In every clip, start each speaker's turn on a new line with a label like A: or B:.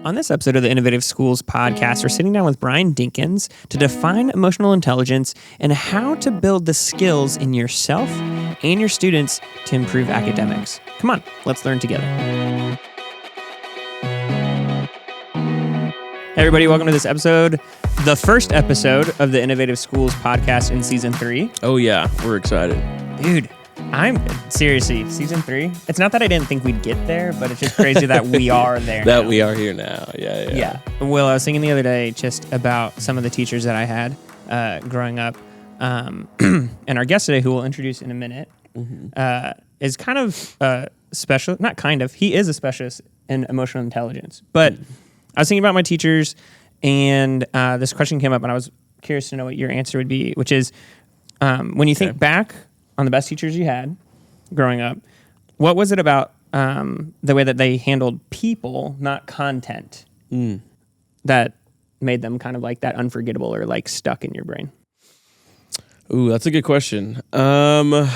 A: On this episode of the Innovative Schools podcast, we're sitting down with Brian Dinkins to define emotional intelligence and how to build the skills in yourself and your students to improve academics. Come on, let's learn together. Hey everybody, welcome to this episode, the first episode of the Innovative Schools podcast in season 3.
B: Oh yeah, we're excited.
A: Dude, I'm seriously, season 3. It's not that I didn't think we'd get there, but it's just crazy that we are there
B: That
A: now.
B: we are here now. Yeah.
A: Will, I was thinking the other day just about some of the teachers that I had growing up. And our guest today, who we'll introduce in a minute, is kind of special. Not kind of. He is a specialist in emotional intelligence. But I was thinking about my teachers, and this question came up, and I was curious to know what your answer would be, which is when you think back on the best teachers you had growing up, what was it about the way that they handled people, not content, that made them kind of like that unforgettable or like stuck in your brain?
B: Ooh, that's a good question. Well,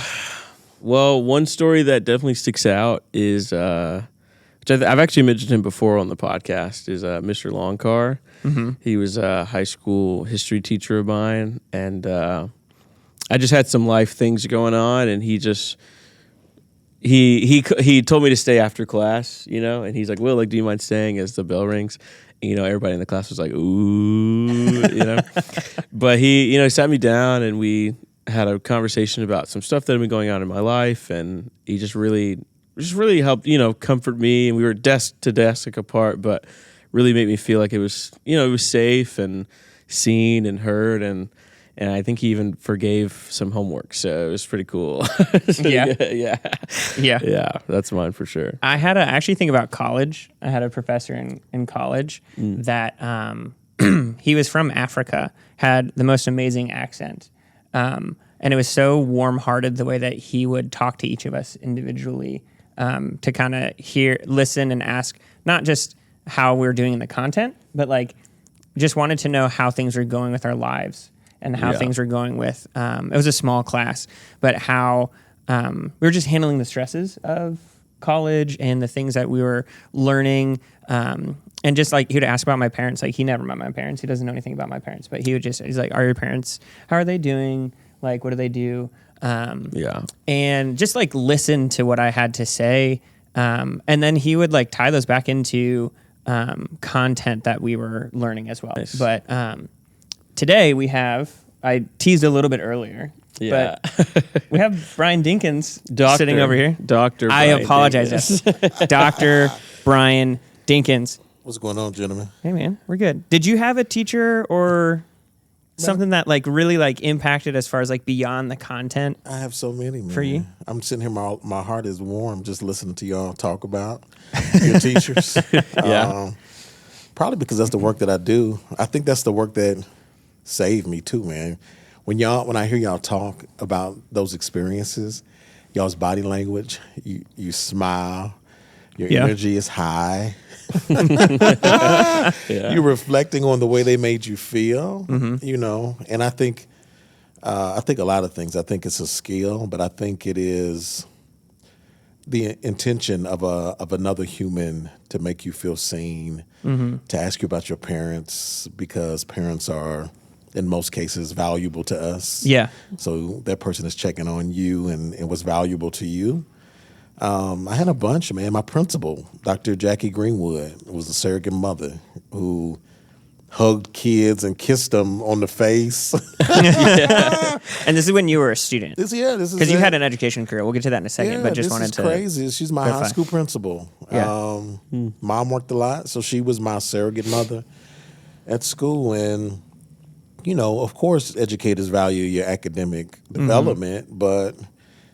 B: one story that definitely sticks out is, which I've actually mentioned him before on the podcast, is Mr. Longcar. He was a high school history teacher of mine, and I just had some life things going on, and he told me to stay after class, and he's like, "Will, like, do you mind staying?" As the bell rings, and, everybody in the class was like, "Ooh," But he, sat me down, and we had a conversation about some stuff that had been going on in my life, and he just really helped, comfort me, and we were desk to desk apart, but really made me feel like it was, it was safe and seen and heard, and I think he even forgave some homework, so it was pretty cool. Yeah, that's mine for sure.
A: I had to actually think about college. I had a professor in college that he was from Africa, had the most amazing accent, and it was so warm-hearted the way that he would talk to each of us individually, to kind of listen and ask not just how we were doing in the content, but like just wanted to know how things were going with our lives. And how things were going with, it was a small class, but how we were just handling the stresses of college and the things that we were learning. And just like, he would ask about my parents. Like, he never met my parents. He doesn't know anything about my parents, but he's like, "Are your parents, how are they doing? Like, what do they do?" And just like listen to what I had to say. And then he would like tie those back into content that we were learning as well. Nice. But, today I teased a little bit earlier, but we have Brian Dinkins sitting over here.
B: Dr.
A: I
B: Brian
A: apologize.
B: Dinkins.
A: Dr. Brian Dinkins.
C: What's going on, gentlemen?
A: Hey, man, we're good. Did you have a teacher or something that like really like impacted as far as like beyond the content?
C: I have so many, man.
A: For you?
C: I'm sitting here, my heart is warm just listening to y'all talk about your teachers. Probably because that's the work that I do. I think that's the work that saved me too, man. When I hear y'all talk about those experiences, y'all's body language, you smile, your energy is high. You're reflecting on the way they made you feel, and I think a lot of things. I think it's a skill, but I think it is the intention of another human to make you feel seen, to ask you about your parents, because parents are, in most cases, valuable to us. Yeah. So that person is checking on you and was valuable to you. I had a bunch, man. My principal, Dr. Jackie Greenwood, was a surrogate mother who hugged kids and kissed them on the face.
A: And this is when you were a student.
C: This is
A: because you had an education career. We'll get to that in a second. But just wanted to.
C: Crazy. She's my high school principal.
A: Yeah.
C: Mom worked a lot, so she was my surrogate mother at school, and of course, educators value your academic development, but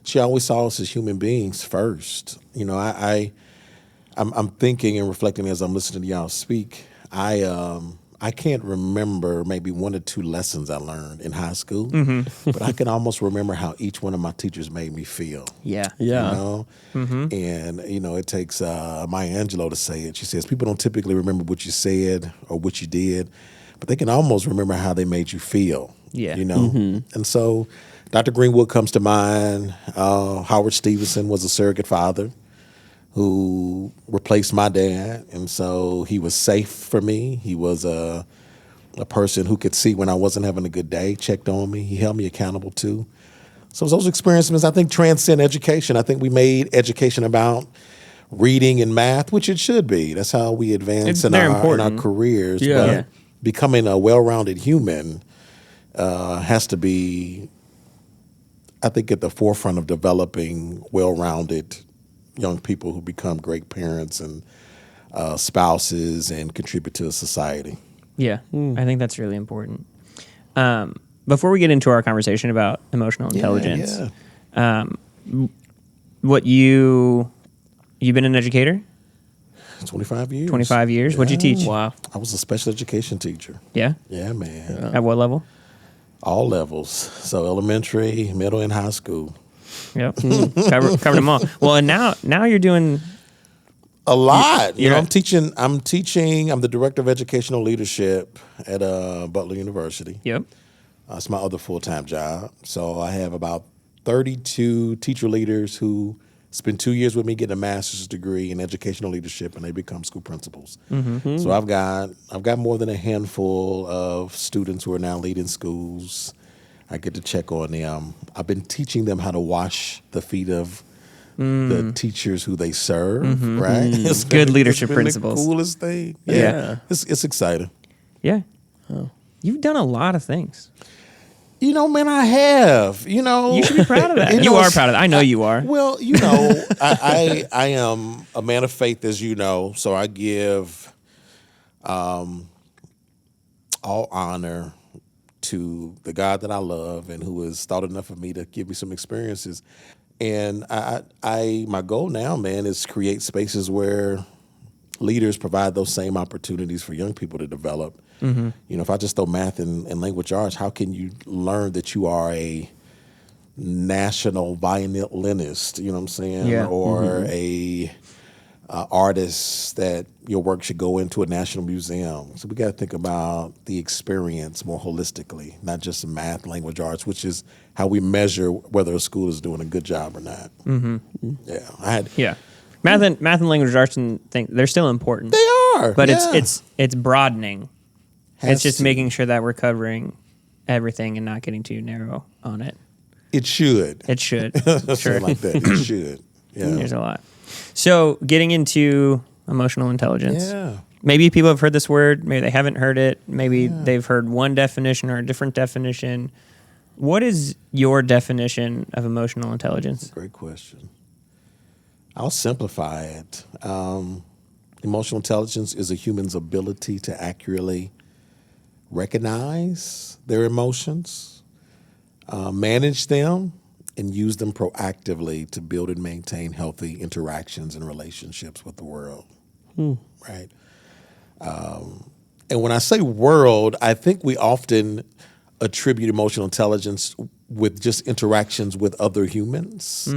C: she always saw us as human beings first. I'm thinking and reflecting as I'm listening to y'all speak. I can't remember maybe 1 or 2 lessons I learned in high school, but I can almost remember how each one of my teachers made me feel.
A: Yeah.
C: And it takes Maya Angelou to say it. She says people don't typically remember what you said or what you did, but they can almost remember how they made you feel. Yeah. And so Dr. Greenwood comes to mind. Howard Stevenson was a surrogate father. who replaced my dad, and so he was safe for me. He was a person who could see when I wasn't having a good day, checked on me. He held me accountable too. So those experiences, I think, transcend education. I think we made education about reading and math, which it should be. That's how we advance in our careers.
B: Yeah.
C: But becoming a well-rounded human has to be, I think, at the forefront of developing well-rounded young people who become great parents and spouses and contribute to society.
A: Yeah, I think that's really important. Before we get into our conversation about emotional intelligence, you've been an educator?
C: 25 years.
A: 25 years? What'd you teach?
B: Wow.
C: I was a special education teacher.
A: Yeah?
C: Yeah, man.
A: At what level?
C: All levels. So elementary, middle, and high school.
A: Yep. Covered them all. Well, and now you're doing
C: a lot. You know,
A: you're-
C: I'm teaching. I'm the director of educational leadership at Butler University.
A: Yep.
C: It's my other full-time job. So I have about 32 teacher leaders who spend 2 years with me getting a master's degree in educational leadership, and they become school principals.
A: Mm-hmm.
C: So I've got more than a handful of students who are now leading schools. I get to check on them. I've been teaching them how to wash the feet of the teachers who they serve, right? It's
A: Good leadership
C: been
A: principles.
C: The coolest thing.
A: Yeah.
C: It's exciting.
A: Yeah. Oh. You've done a lot of things.
C: You know, man, I have. You know,
A: You should be proud of that. You are proud of that. I know you are.
C: Well, you know, I am a man of faith, as you know, so I give all honor to the God that I love and who has thought enough of me to give me some experiences. And my goal now, man, is create spaces where leaders provide those same opportunities for young people to develop. Mm-hmm. You know, if I just throw math and language arts, how can you learn that you are a national violinist? You know what I'm saying?
A: Yeah.
C: Or a artist that your work should go into a national museum. So we got to think about the experience more holistically, not just math, language arts, which is how we measure whether a school is doing a good job or not. Mm-hmm. Yeah,
A: Math and language arts and things, they're still important.
C: They are.
A: But it's broadening. It's just making sure that we're covering everything and not getting too narrow on it.
C: It should.
A: It should.
C: Sure. Like that. It should. Yeah.
A: There's a lot. So getting into emotional intelligence.
C: Yeah.
A: Maybe people have heard this word. Maybe they haven't heard it. Maybe they've heard one definition or a different definition. What is your definition of emotional intelligence?
C: Great question. I'll simplify it. Emotional intelligence is a human's ability to accurately recognize their emotions, manage them, and use them proactively to build and maintain healthy interactions and relationships with the world. Right? And when I say world, I think we often attribute emotional intelligence with just interactions with other humans.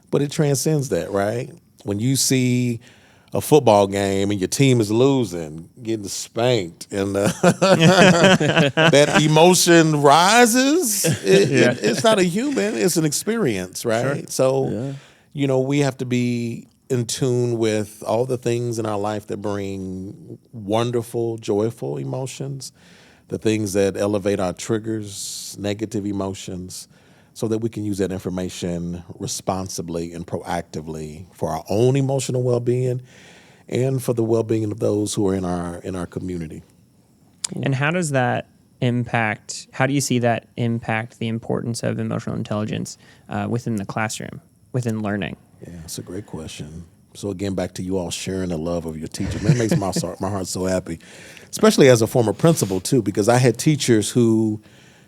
C: But it transcends that, right? When you see a football game and your team is losing, getting spanked, and that emotion rises, it's not a human, it's an experience, right? Sure. So, you know, we have to be in tune with all the things in our life that bring wonderful, joyful emotions, the things that elevate our triggers, negative emotions, so that we can use that information responsibly and proactively for our own emotional well-being and for the well-being of those who are in our community.
A: And how does that impact, how do you see that impact the importance of emotional intelligence within the classroom, within learning?
C: Yeah, that's a great question. So again, back to you all sharing the love of your teacher. Man, it makes my heart so happy, especially as a former principal too, because I had teachers who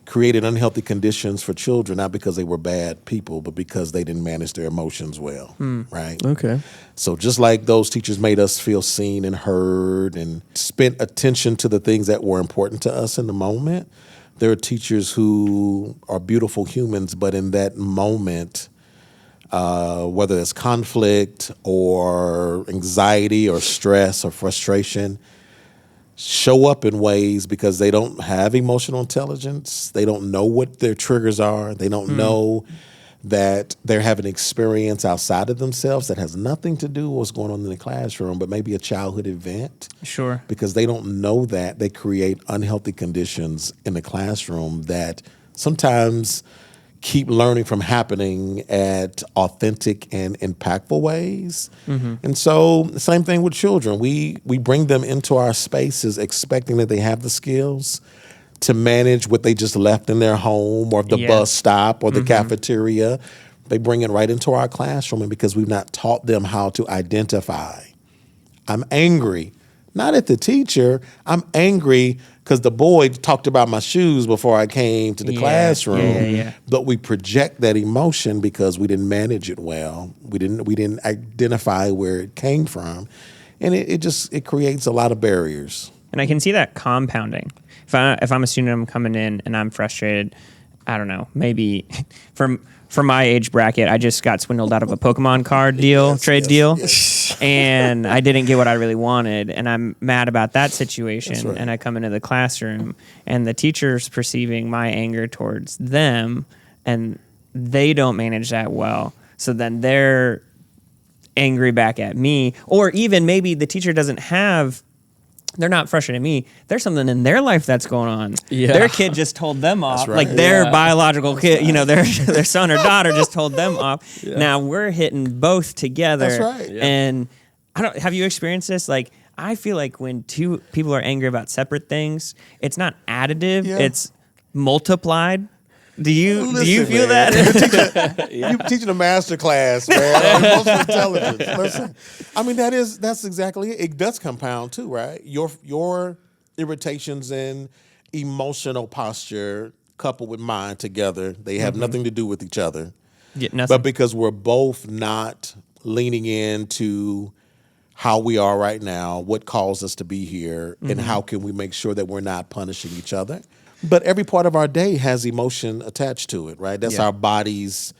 C: created unhealthy conditions for children, not because they were bad people, but because they didn't manage their emotions well, right?
B: Okay.
C: So just like those teachers made us feel seen and heard and spent attention to the things that were important to us in the moment, there are teachers who are beautiful humans, but in that moment, whether it's conflict or anxiety or stress or frustration, show up in ways because they don't have emotional intelligence. They don't know what their triggers are. They don't know that they're having an experience outside of themselves that has nothing to do with what's going on in the classroom, but maybe a childhood event.
A: Sure.
C: Because they don't know that, they create unhealthy conditions in the classroom that sometimes keep learning from happening at authentic and impactful ways. And so the same thing with children. We bring them into our spaces expecting that they have the skills to manage what they just left in their home or the bus stop or the cafeteria. They bring it right into our classroom, and because we've not taught them how to identify. I'm angry, not at the teacher. I'm angry because the boy talked about my shoes before I came to the classroom. But we project that emotion because we didn't manage it well. We didn't identify where it came from, and it creates a lot of barriers.
A: And I can see that compounding. If I'm a student, I'm coming in and I'm frustrated. I don't know, maybe from my age bracket, I just got swindled out of a Pokemon card deal, deal, and I didn't get what I really wanted, and I'm mad about that situation. Right. And I come into the classroom, and the teacher's perceiving my anger towards them, and they don't manage that well. So then they're angry back at me, or even maybe the teacher doesn't have. They're not frustrated at me. There's something in their life that's going on. Yeah. Their kid just told them off. Right. Like their biological kid, their son or daughter just told them off. Yeah. Now we're hitting both together.
C: That's right. Yeah.
A: And have you experienced this? Like, I feel like when two people are angry about separate things, it's not additive, it's multiplied. Do you feel that?
C: You're teaching a master class, man, on emotional intelligence. Listen, I mean, that's exactly it. It does compound too, right? Your irritations and emotional posture coupled with mine together, they have nothing to do with each other.
A: Yeah, nothing.
C: But because we're both not leaning into how we are right now, what caused us to be here, and how can we make sure that we're not punishing each other. But every part of our day has emotion attached to it, right? That's our body's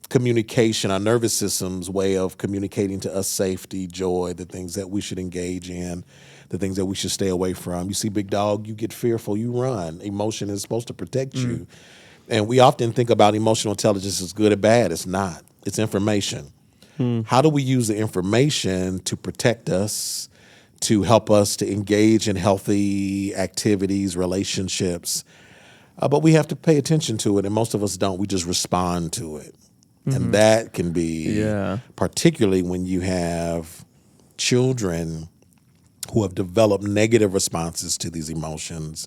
C: communication, our nervous system's way of communicating to us safety, joy, the things that we should engage in, the things that we should stay away from. You see big dog, you get fearful, you run. Emotion is supposed to protect you. And we often think about emotional intelligence as good or bad. It's not. It's information. How do we use the information to protect us, to help us to engage in healthy activities, relationships? But we have to pay attention to it, and most of us don't. We just respond to it. And that can be, particularly when you have children who have developed negative responses to these emotions,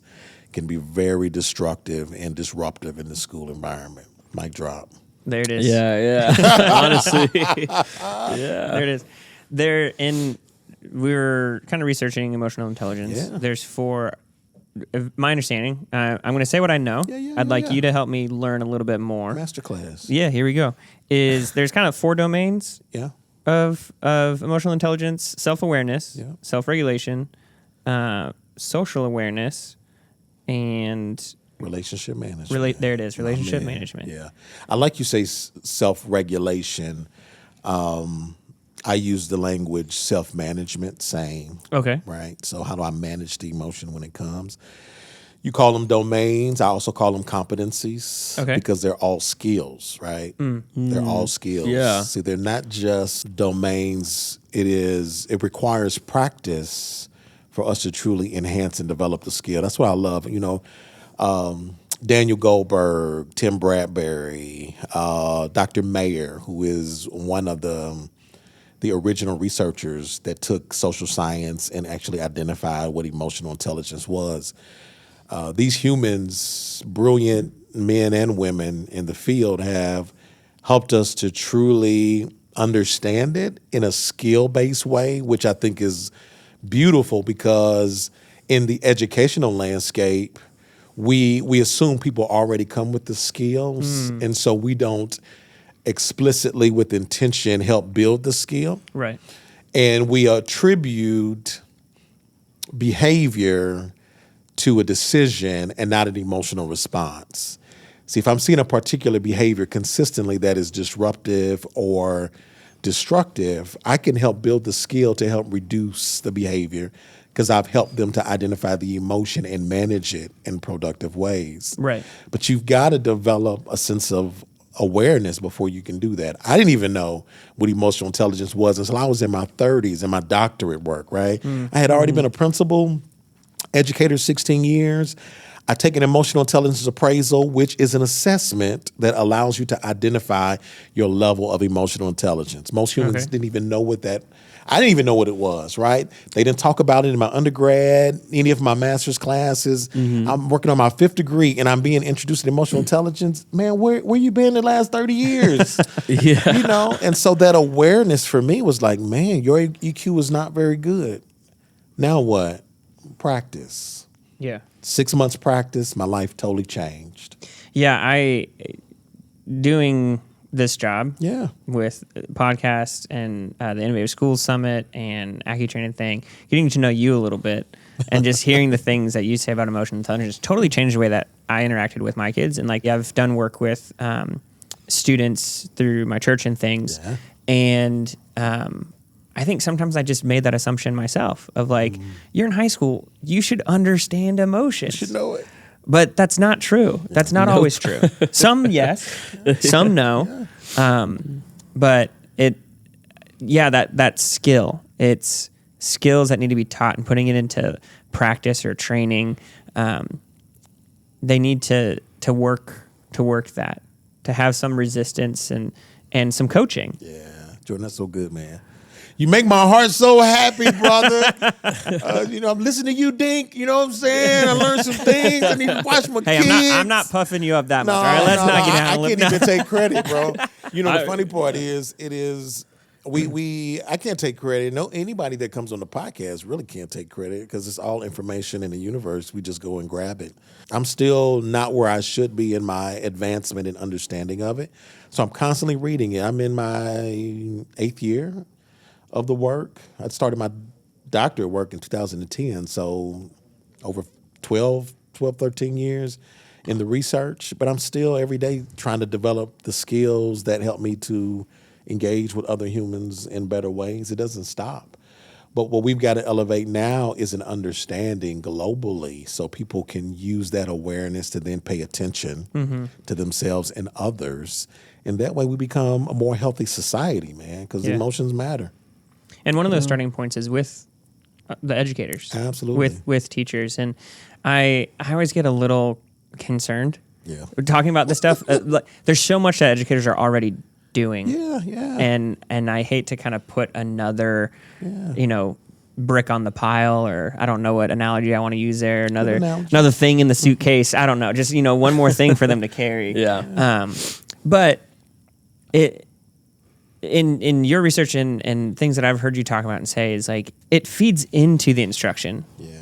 C: can be very destructive and disruptive in the school environment. Mic drop.
A: There it is.
B: Yeah. Honestly.
A: There it is. We were kind of researching emotional intelligence.
C: Yeah.
A: There's 4, my understanding, I'm going to say what I know. I'd like you to help me learn a little bit more.
C: Masterclass.
A: Yeah, here we go. There's kind of 4 domains of emotional intelligence: self-awareness, self-regulation, social awareness, and
C: relationship management.
A: There it is, relationship management.
C: Yeah. I like you say self-regulation. I use the language self-management, same.
A: Okay.
C: Right? So how do I manage the emotion when it comes? You call them domains. I also call them competencies.
A: Okay.
C: Because they're all skills, right? They're all skills.
B: Yeah.
C: See, they're not just domains. It requires practice for us to truly enhance and develop the skill. That's what I love. Daniel Goldberg, Tim Bradbury, Dr. Mayer, who is one of the original researchers that took social science and actually identified what emotional intelligence was. These humans, brilliant men and women in the field, have helped us to truly understand it in a skill-based way, which I think is beautiful because in the educational landscape, we assume people already come with the skills, and so we don't explicitly with intention help build the skill.
A: Right.
C: And we attribute behavior to a decision and not an emotional response. See, if I'm seeing a particular behavior consistently that is disruptive or destructive, I can help build the skill to help reduce the behavior because I've helped them to identify the emotion and manage it in productive ways.
A: Right.
C: But you've got to develop a sense of awareness before you can do that. I didn't even know what emotional intelligence was until I was in my 30s in my doctorate work, right? I had already been a principal, educator 16 years. I take an emotional intelligence appraisal, which is an assessment that allows you to identify your level of emotional intelligence. Most humans didn't even know what that, I didn't even know what it was, right? They didn't talk about it in my undergrad, any of my master's classes. I'm working on my 5th degree and I'm being introduced to emotional intelligence. Man, where you been the last 30 years? You know? And so that awareness for me was like, man, your EQ is not very good. Now what? Practice.
A: Yeah.
C: 6 months practice, my life totally changed.
A: Yeah, doing this job with podcasts and the Innovative Schools Summit and AccuTraining thing, getting to know you a little bit and just hearing the things that you say about emotional intelligence totally changed the way that I interacted with my kids. And like I've done work with students through my church and things. Yeah. And I think sometimes I just made that assumption myself of like, you're in high school, you should understand emotions.
C: You should know it.
A: But that's not true. That's not always true. Some, yes. Some, no. But that skill, it's skills that need to be taught and putting it into practice or training. They need to work that, to have some resistance and some coaching.
C: Yeah. Jordan, that's so good, man. You make my heart so happy, brother. I'm listening to you, Dink. You know what I'm saying? I learned some things. I need to watch my kids.
A: I'm not puffing you up that much. All right, let's not get down.
C: I can't even take credit, bro. The funny part is, I can't take credit. No, anybody that comes on the podcast really can't take credit because it's all information in the universe. We just go and grab it. I'm still not where I should be in my advancement and understanding of it. So I'm constantly reading it. I'm in my 8th year of the work. I started my doctorate work in 2010, so over 13 years in the research, but I'm still every day trying to develop the skills that help me to engage with other humans in better ways. It doesn't stop. But what we've got to elevate now is an understanding globally so people can use that awareness to then pay attention to themselves and others. And that way we become a more healthy society, man, because emotions matter.
A: And one of those starting points is with the educators.
C: Absolutely.
A: With teachers. And I always get a little concerned talking about this stuff. There's so much that educators are already doing.
C: Yeah.
A: And I hate to kind of put another, brick on the pile, or I don't know what analogy I want to use there. Another thing in the suitcase. I don't know. Just, one more thing for them to carry. But in your research and things that I've heard you talk about and say is like it feeds into the instruction.
C: Yeah.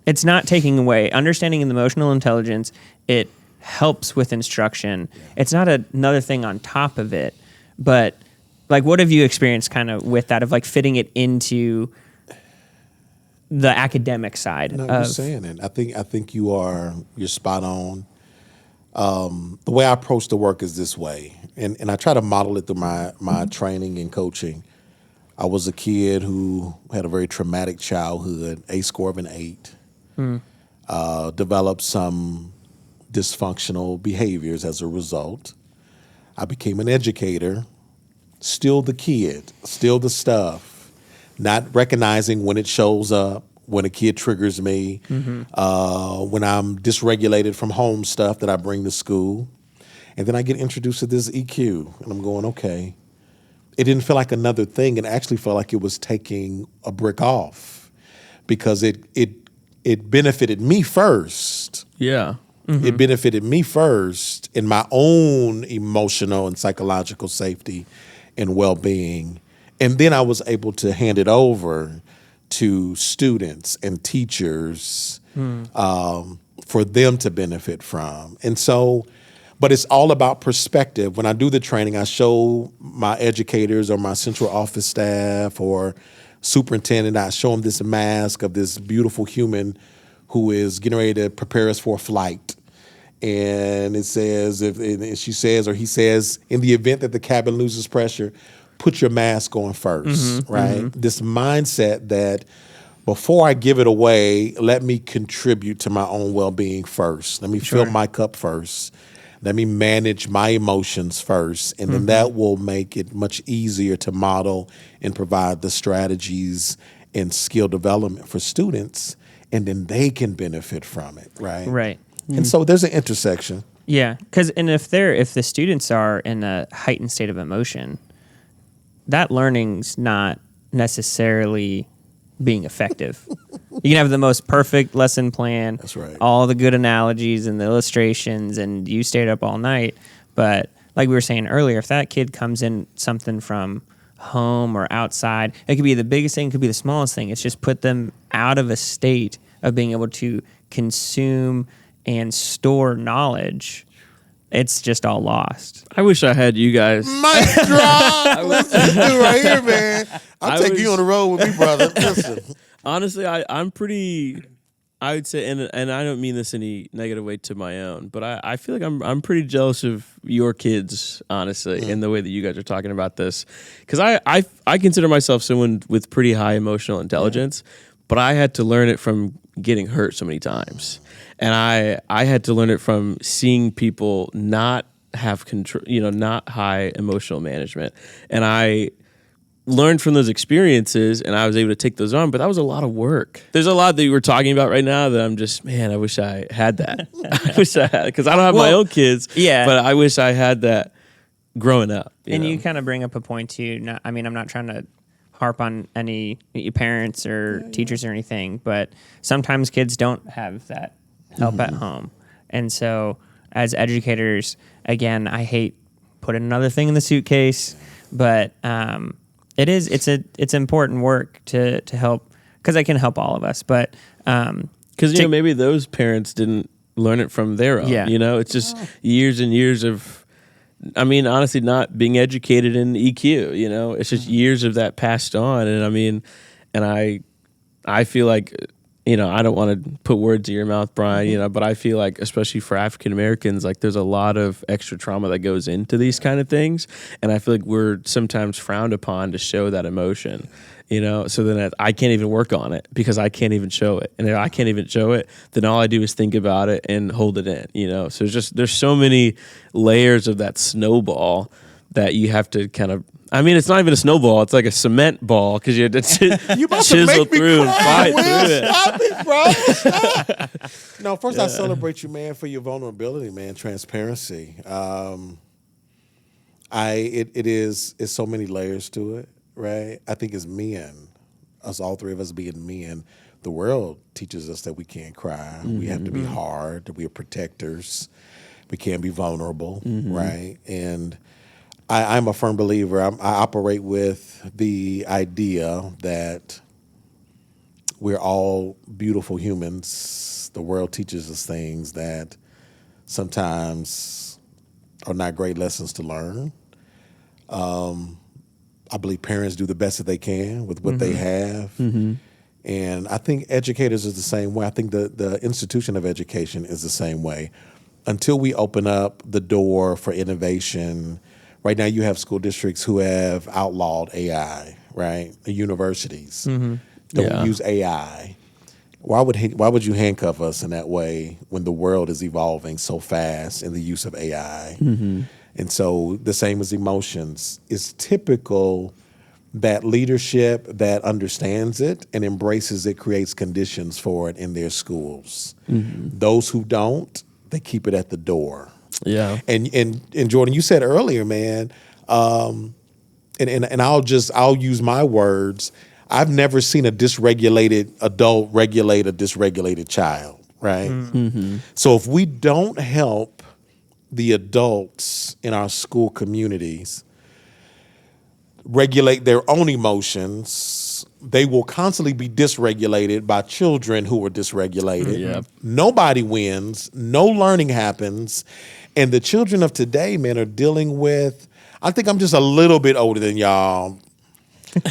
A: It's not taking away. Understanding emotional intelligence, it helps with instruction. Yeah. It's not another thing on top of it. But like what have you experienced kind of with that of like fitting it into the academic side?
C: No, you're saying it. I think you're spot on. The way I approach the work is this way, and I try to model it through my training and coaching. I was a kid who had a very traumatic childhood, a score of an 8, developed some dysfunctional behaviors as a result. I became an educator, still the kid, still the stuff, not recognizing when it shows up, when a kid triggers me, when I'm dysregulated from home stuff that I bring to school. And then I get introduced to this EQ, and I'm going, okay. It didn't feel like another thing. It actually felt like it was taking a brick off because it benefited me first.
B: Yeah.
C: Mm-hmm. It benefited me first in my own emotional and psychological safety and well-being. And then I was able to hand it over to students and teachers for them to benefit from. And so, but it's all about perspective. When I do the training, I show my educators or my central office staff or superintendent, I show them this mask of this beautiful human who is getting ready to prepare us for a flight. And it says, she says, or he says, in the event that the cabin loses pressure, put your mask on first, right? Mm-hmm. This mindset that before I give it away, let me contribute to my own well-being first. Let me fill my cup first. Let me manage my emotions first, and then that will make it much easier to model and provide the strategies and skill development for students, and then they can benefit from it, right?
A: Right.
C: And so there's an intersection.
A: Yeah, because if the students are in a heightened state of emotion, that learning's not necessarily being effective. You can have the most perfect lesson plan.
C: That's right.
A: All the good analogies and the illustrations, and you stayed up all night. But like we were saying earlier, if that kid comes in something from home or outside, it could be the biggest thing, it could be the smallest thing. It's just put them out of a state of being able to consume and store knowledge. It's just all lost.
B: I wish I had you guys.
C: Mic drop. Listen, this dude right here, man. I'll take you on the road with me, brother. Listen.
B: Honestly, I'm pretty. I would say, and I don't mean this in any negative way to my own, but I feel like I'm pretty jealous of your kids, honestly, in the way that you guys are talking about this, because I consider myself someone with pretty high emotional intelligence, but I had to learn it from getting hurt so many times. And I had to learn it from seeing people not have control, not high emotional management. And I learned from those experiences, and I was able to take those on, but that was a lot of work. There's a lot that you were talking about right now that I'm just, man, I wish I had that. I wish I had, because I don't have my own kids, but I wish I had that growing up.
A: You kind of bring up a point too. I'm not trying to harp on any parents or teachers or anything, but sometimes kids don't have that help at home. And so as educators, again, I hate putting another thing in the suitcase, but it's important work to help, because it can help all of us. But
B: because maybe those parents didn't learn it from their own. It's just years and years of, honestly, not being educated in EQ. It's just years of that passed on, and I feel like, I don't want to put words in your mouth, Brian, but I feel like, especially for African Americans, like there's a lot of extra trauma that goes into these kind of things. And I feel like we're sometimes frowned upon to show that emotion, so then I can't even work on it because I can't even show it. And if I can't even show it, then all I do is think about it and hold it in, So there's so many layers of that snowball that you have to kind of, it's not even a snowball. It's like a cement ball because you have to
C: You about
B: chisel
C: to make me
B: through and
C: cry,
B: fight
C: Will.
B: through it.
C: Stop it, bro. Stop. No, first I celebrate you, man, for your vulnerability, man, transparency. It's so many layers to it, right? I think as men, all three of us being men, the world teaches us that we can't cry. We have to be hard. We are protectors. We can't be vulnerable, right? And I'm a firm believer. I operate with the idea that we're all beautiful humans. The world teaches us things that sometimes are not great lessons to learn. I believe parents do the best that they can with what they have. And I think educators is the same way. I think the institution of education is the same way. Until we open up the door for innovation. Right now, you have school districts who have outlawed AI, right? The universities don't use AI. Why would you handcuff us in that way when the world is evolving so fast in the use of AI? And so the same as emotions. It's typical that leadership that understands it and embraces it creates conditions for it in their schools. Those who don't, they keep it at the door.
B: Yeah.
C: And Jordan, you said earlier, man, and I'll use my words. I've never seen a dysregulated adult regulate a dysregulated child, right? So if we don't help the adults in our school communities regulate their own emotions, they will constantly be dysregulated by children who are dysregulated. Nobody wins. No learning happens. And the children of today, man, are dealing with, I think I'm just a little bit older than y'all.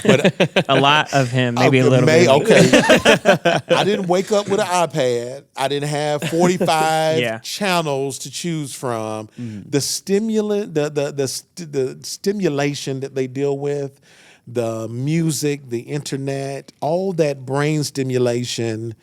C: But
A: a lot of him, maybe a little bit.
C: Okay. I didn't wake up with an iPad. I didn't have 45 channels to choose from. The stimulant, the stimulation that they deal with, the music, the internet, all that brain stimulation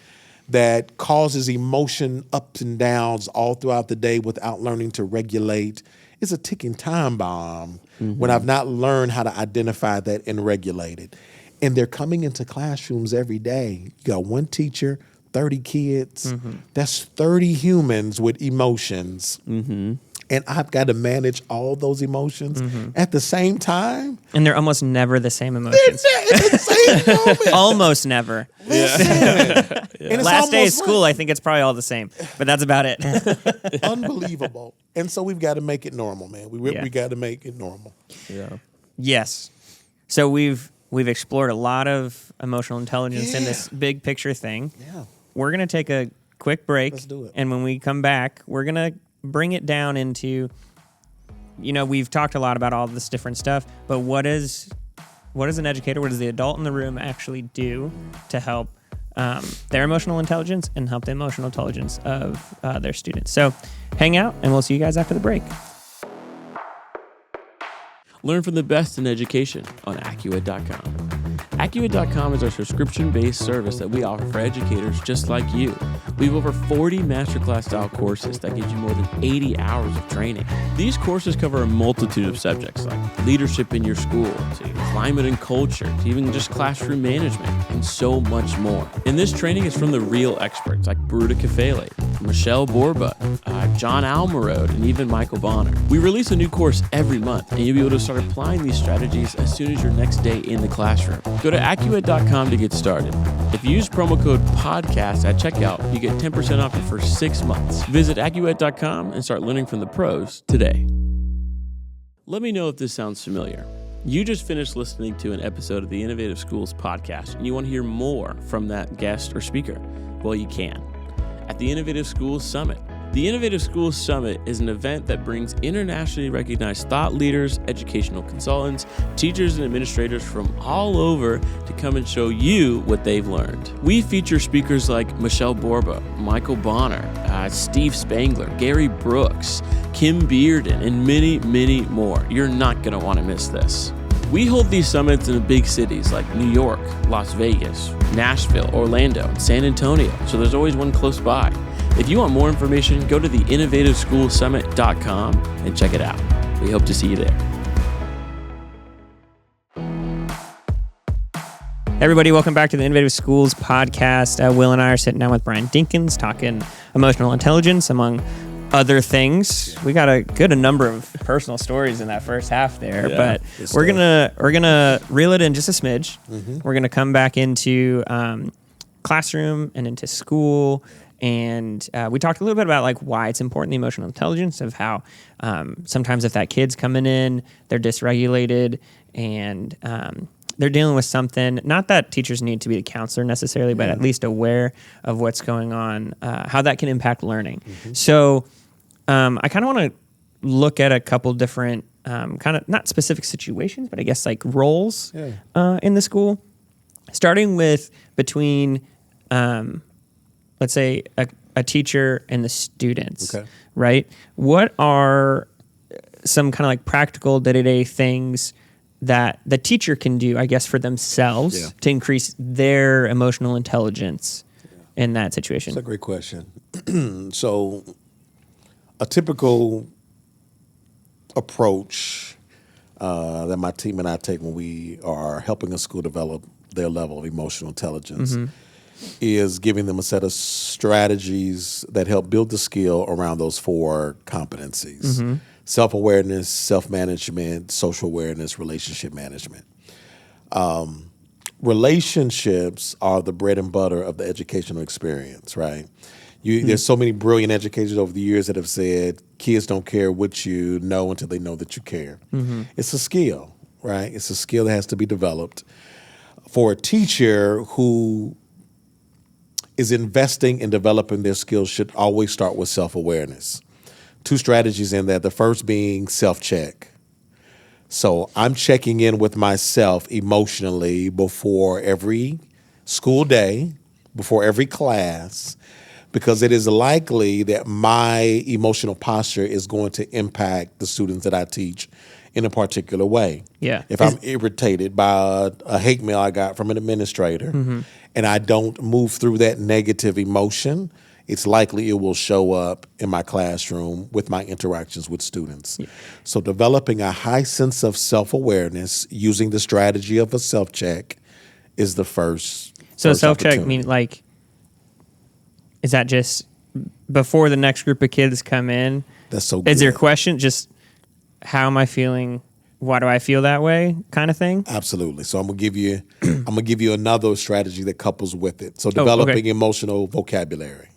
C: that causes emotion ups and downs all throughout the day without learning to regulate is a ticking time bomb when I've not learned how to identify that and regulate it. And they're coming into classrooms every day. You got one teacher, 30 kids. That's 30 humans with emotions. And I've got to manage all those emotions at the same time.
A: And they're almost never the same emotions.
C: It's the same moment.
A: Almost never.
C: Listen. And it's
A: Last day of
C: almost
A: school, I think it's probably all the same, but that's about it.
C: unbelievable. And so we've got to make it normal, man. We got to make it normal.
B: Yeah.
A: Yes. So we've explored a lot of emotional intelligence in this big picture thing.
C: Yeah.
A: We're going to take a quick break.
C: Let's do it.
A: And when we come back, we're going to bring it down into, we've talked a lot about all this different stuff, but what is an educator, what does the adult in the room actually do to help their emotional intelligence and help the emotional intelligence of their students? So hang out, and we'll see you guys after the break.
B: Learn from the best in education on AccuEd.com. AccuEd.com is our subscription-based service that we offer for educators just like you. We have over 40 masterclass-style courses that get you more than 80 hours of training. These courses cover a multitude of subjects like leadership in your school, to climate and culture, to even just classroom management, and so much more. And this training is from the real experts like Bruda Kefele, Michelle Borba, John Almarode, and even Michael Bonner. We release a new course every month, and you'll be able to start applying these strategies as soon as your next day in the classroom. Go to AccuEd.com to get started. If you use promo code PODCAST at checkout, you get 10% off your first 6 months. Visit AccuEd.com and start learning from the pros today. Let me know if this sounds familiar. You just finished listening to an episode of the Innovative Schools podcast, and you want to hear more from that guest or speaker. Well, you can at the Innovative Schools Summit. The Innovative Schools Summit is an event that brings internationally recognized thought leaders, educational consultants, teachers, and administrators from all over to come and show you what they've learned. We feature speakers like Michelle Borba, Michael Bonner, Steve Spangler, Gary Brooks, Kim Bearden, and many, many more. You're not going to want to miss this. We hold these summits in big cities like New York, Las Vegas, Nashville, Orlando, and San Antonio, so there's always one close by. If you want more information, go to theinnovativeschoolsummit.com and check it out. We hope to see you there.
A: Hey everybody, welcome back to the Innovative Schools podcast. Will and I are sitting down with Brian Dinkins talking emotional intelligence, among other things. We got a number of personal stories in that first half there, but we're gonna reel it in just a smidge. We're gonna come back into classroom and into school. And we talked a little bit about like why it's important, the emotional intelligence of how sometimes if that kid's coming in, they're dysregulated and they're dealing with something. Not that teachers need to be a counselor necessarily, but at least aware of what's going on, how that can impact learning. So I kind of want to look at a couple different kind of not specific situations, but I guess like roles in the school, starting with between let's say a teacher and the students, right? What are some kind of like practical day-to-day things that the teacher can do, I guess, for themselves to increase their emotional intelligence in that situation?
C: That's a great question. So a typical approach that my team and I take when we are helping a school develop their level of emotional intelligence is giving them a set of strategies that help build the skill around those 4 competencies: self-awareness, self-management, social awareness, relationship management. Relationships are the bread and butter of the educational experience, right? There's so many brilliant educators over the years that have said kids don't care what you know until they know that you care. It's a skill, right? It's a skill that has to be developed. For a teacher who is investing in developing their skills should always start with self-awareness. 2 strategies in that. The first being self-check. So I'm checking in with myself emotionally before every school day, before every class, because it is likely that my emotional posture is going to impact the students that I teach in a particular way.
A: Yeah.
C: If I'm irritated by a hate mail I got from an administrator and I don't move through that negative emotion, it's likely it will show up in my classroom with my interactions with students. Yeah. So developing a high sense of self-awareness using the strategy of a self-check is the first.
A: So self-check mean like, is that just before the next group of kids come in?
C: That's so good.
A: Is your question just, how am I feeling? Why do I feel that way? Kind of thing?
C: Absolutely. So I'm gonna give you another strategy that couples with it. So developing emotional vocabulary.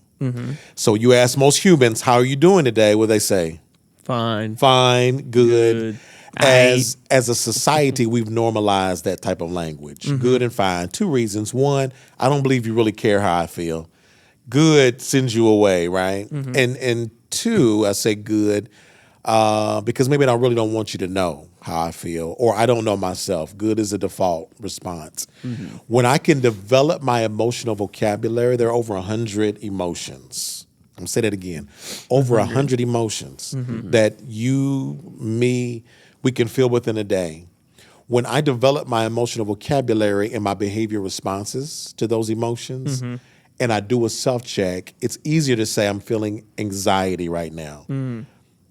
C: So you ask most humans, how are you doing today? What they say?
B: Fine.
C: Fine, good. As a society, we've normalized that type of language. Good and fine. Two reasons. One, I don't believe you really care how I feel. Good sends you away, right? And two, I say good because maybe I really don't want you to know how I feel, or I don't know myself. Good is a default response. When I can develop my emotional vocabulary, there are over 100 emotions. I'm going to say that again. Over 100 emotions that you, me, we can feel within a day. When I develop my emotional vocabulary and my behavior responses to those emotions, and I do a self-check, it's easier to say I'm feeling anxiety right now.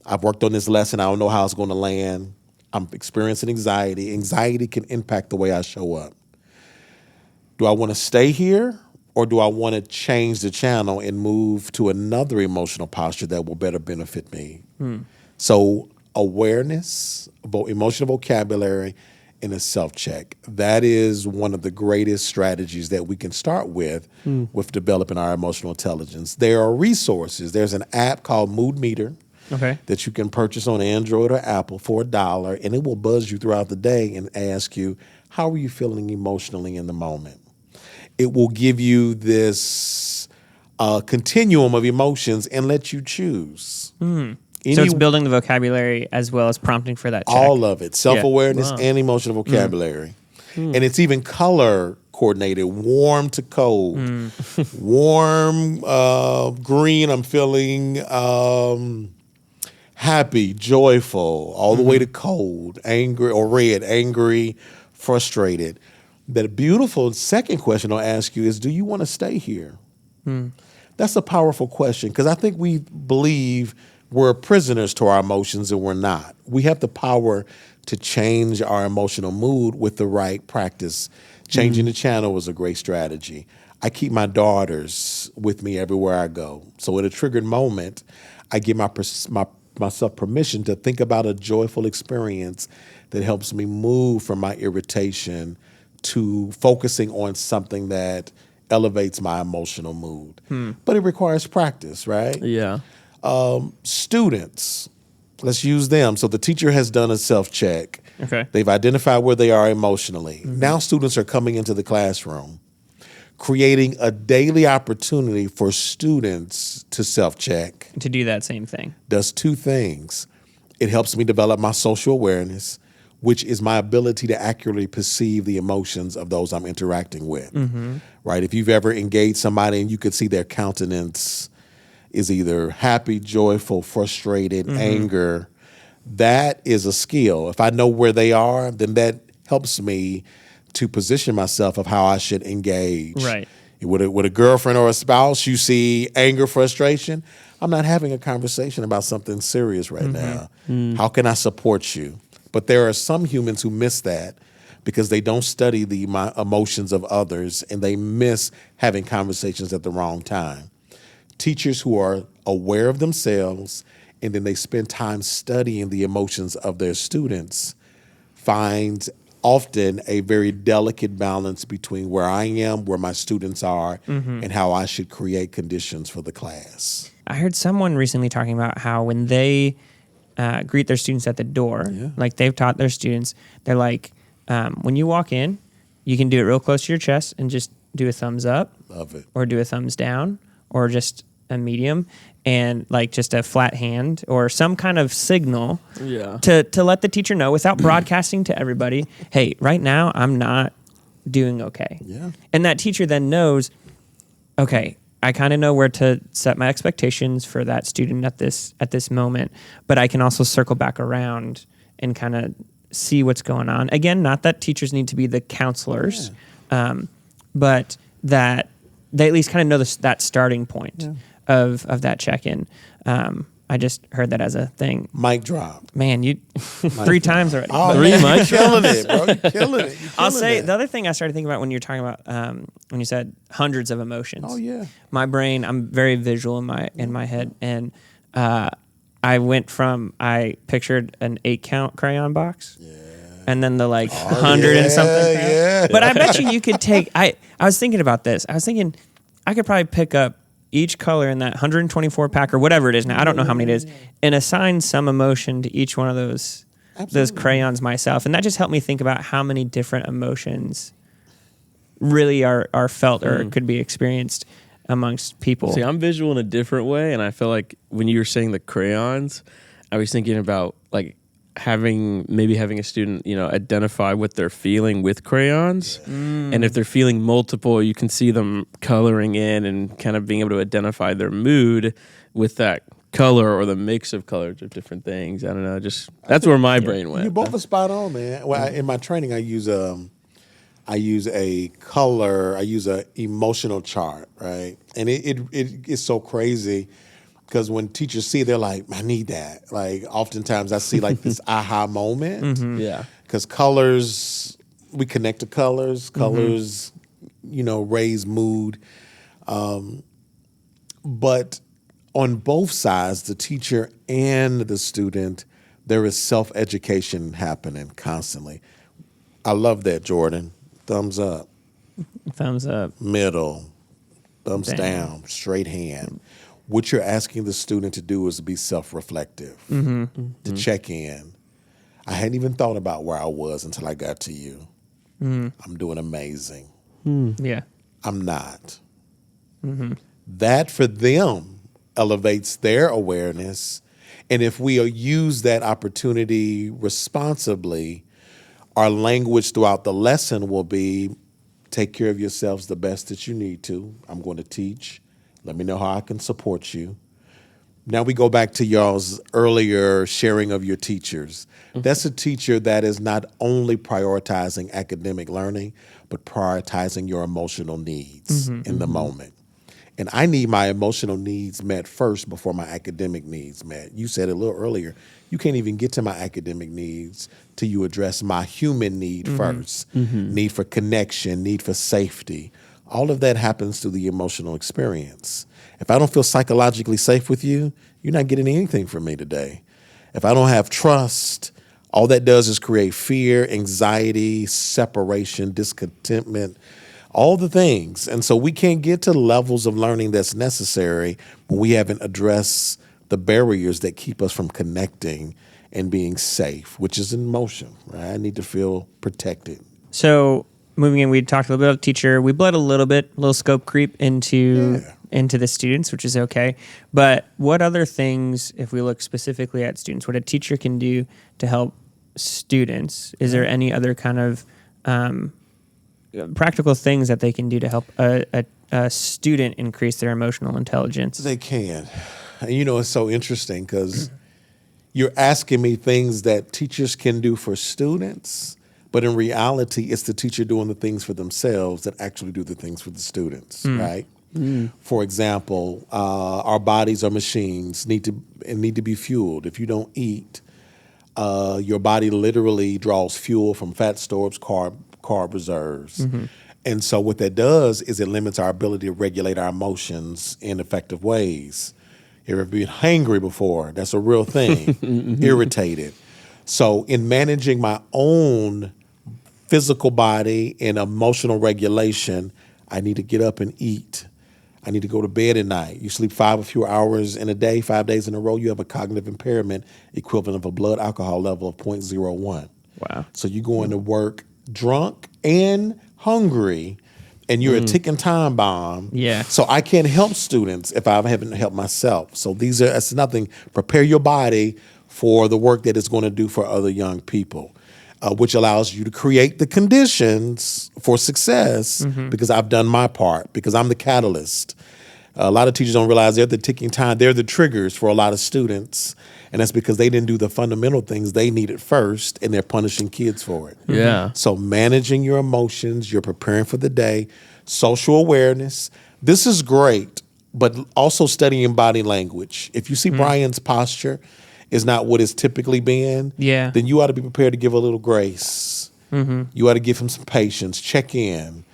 C: I've worked on this lesson. I don't know how it's going to land. I'm experiencing anxiety. Anxiety can impact the way I show up. Do I want to stay here, or do I want to change the channel and move to another emotional posture that will better benefit me? So awareness, emotional vocabulary, and a self-check. That is one of the greatest strategies that we can start with developing our emotional intelligence. There are resources. There's an app called Mood Meter that you can purchase on Android or Apple for $1, and it will buzz you throughout the day and ask you, how are you feeling emotionally in the moment? It will give you this continuum of emotions and let you choose.
A: So it's building the vocabulary as well as prompting for that check.
C: All of it. Self-awareness and emotional vocabulary. And it's even color coordinated, warm to cold. Warm, green, I'm feeling happy, joyful, all the way to cold, angry, or red, angry, frustrated. The beautiful second question I'll ask you is, do you want to stay here? That's a powerful question, because I think we believe we're prisoners to our emotions, and we're not. We have the power to change our emotional mood with the right practice. Changing the channel is a great strategy. I keep my daughters with me everywhere I go. So at a triggered moment, I give myself permission to think about a joyful experience that helps me move from my irritation to focusing on something that elevates my emotional mood. But it requires practice, right?
B: Yeah.
C: Students, let's use them. So the teacher has done a self-check.
A: Okay.
C: They've identified where they are emotionally. Now students are coming into the classroom, creating a daily opportunity for students to self-check.
A: To do that same thing.
C: Does two things. It helps me develop my social awareness, which is my ability to accurately perceive the emotions of those I'm interacting with. Right? If you've ever engaged somebody and you could see their countenance is either happy, joyful, frustrated, anger, that is a skill. If I know where they are, then that helps me to position myself of how I should engage.
A: Right.
C: With a girlfriend or a spouse, you see anger, frustration. I'm not having a conversation about something serious right now. How can I support you? But there are some humans who miss that because they don't study the emotions of others, and they miss having conversations at the wrong time. Teachers who are aware of themselves and then they spend time studying the emotions of their students find often a very delicate balance between where I am, where my students are, and how I should create conditions for the class.
A: I heard someone recently talking about how when they greet their students at the door, like they've taught their students, they're like, when you walk in, you can do it real close to your chest and just do a thumbs up.
C: Love it.
A: Or do a thumbs down, or just a medium, and like just a flat hand or some kind of signal to let the teacher know without broadcasting to everybody, hey, right now I'm not doing okay. And that teacher then knows, okay, I kind of know where to set my expectations for that student at this moment, but I can also circle back around and kind of see what's going on. Again, not that teachers need to be the counselors, but that they at least kind of know that starting point of that check-in. I just heard that as a thing.
C: Mic drop.
A: Man, you 3 times already.
C: Oh,
B: Three
C: man,
B: mics?
C: you're killing it, bro. You're killing it.
A: I'll say the other thing I started thinking about when you're talking about when you said hundreds of emotions.
C: Oh, yeah.
A: My brain, I'm very visual in my head, and I pictured an 8-count crayon box. Yeah. And then the 100 and something.
C: Yeah.
A: But I bet you could take. I was thinking about this. I was thinking I could probably pick up each color in that 124 pack or whatever it is now. I don't know how many it is, and assign some emotion to each one of those crayons myself. And that just helped me think about how many different emotions really are felt or could be experienced amongst people.
B: See, I'm visual in a different way, and I feel like when you were saying the crayons, I was thinking about having a student, identify what they're feeling with crayons. And if they're feeling multiple, you can see them coloring in and kind of being able to identify their mood with that color or the mix of colors of different things. I don't know, that's where my brain went.
C: You both are spot on, man. Well, in my training, I use a emotional chart, right? And it is so crazy. Because when teachers see, they're like, I need that. Oftentimes I see this aha moment.
B: Yeah.
C: Because colors, we connect to colors. Colors, raise mood. But on both sides, the teacher and the student, there is self-education happening constantly. I love that, Jordan. Thumbs up.
A: Thumbs up.
C: Middle. Thumbs down. Straight hand. What you're asking the student to do is be self-reflective, to check in. I hadn't even thought about where I was until I got to you. I'm doing amazing.
A: Yeah.
C: I'm not. That for them elevates their awareness. And if we use that opportunity responsibly, our language throughout the lesson will be, take care of yourselves the best that you need to. I'm going to teach. Let me know how I can support you. Now we go back to y'all's earlier sharing of your teachers. That's a teacher that is not only prioritizing academic learning, but prioritizing your emotional needs in the moment. And I need my emotional needs met first before my academic needs met. You said it a little earlier. You can't even get to my academic needs till you address my human need first. Need for connection, need for safety. All of that happens through the emotional experience. If I don't feel psychologically safe with you, you're not getting anything from me today. If I don't have trust, all that does is create fear, anxiety, separation, discontentment, all the things. And so we can't get to levels of learning that's necessary when we haven't addressed the barriers that keep us from connecting and being safe, which is emotion, right? I need to feel protected.
A: So moving in, we talked a little bit about teacher. We bled a little scope creep into the students, which is okay. But what other things, if we look specifically at students, what a teacher can do to help students? Is there any other kind of practical things that they can do to help a student increase their emotional intelligence?
C: They can. And it's so interesting because you're asking me things that teachers can do for students. But in reality, it's the teacher doing the things for themselves that actually do the things for the students, right? For example, our bodies are machines, need to be fueled. If you don't eat, your body literally draws fuel from fat stores, carb reserves. And so what that does is it limits our ability to regulate our emotions in effective ways. You ever been hangry before? That's a real thing. Irritated. So in managing my own physical body and emotional regulation, I need to get up and eat. I need to go to bed at night. You sleep 5 or fewer hours in a day, 5 days in a row, you have a cognitive impairment equivalent of a blood alcohol level of 0.01.
A: Wow.
C: So you go into work drunk and hungry, and you're a ticking time bomb.
A: Yeah.
C: So I can't help students if I haven't helped myself. So that's nothing. Prepare your body for the work that it's going to do for other young people, which allows you to create the conditions for success because I've done my part, because I'm the catalyst. A lot of teachers don't realize they're the ticking time. They're the triggers for a lot of students. And that's because they didn't do the fundamental things they needed first, and they're punishing kids for it.
B: Yeah.
C: So managing your emotions, you're preparing for the day, social awareness. This is great, but also studying body language. If you see Brian's posture is not what it's typically been, then you ought to be prepared to give a little grace. You ought to give him some patience, check in.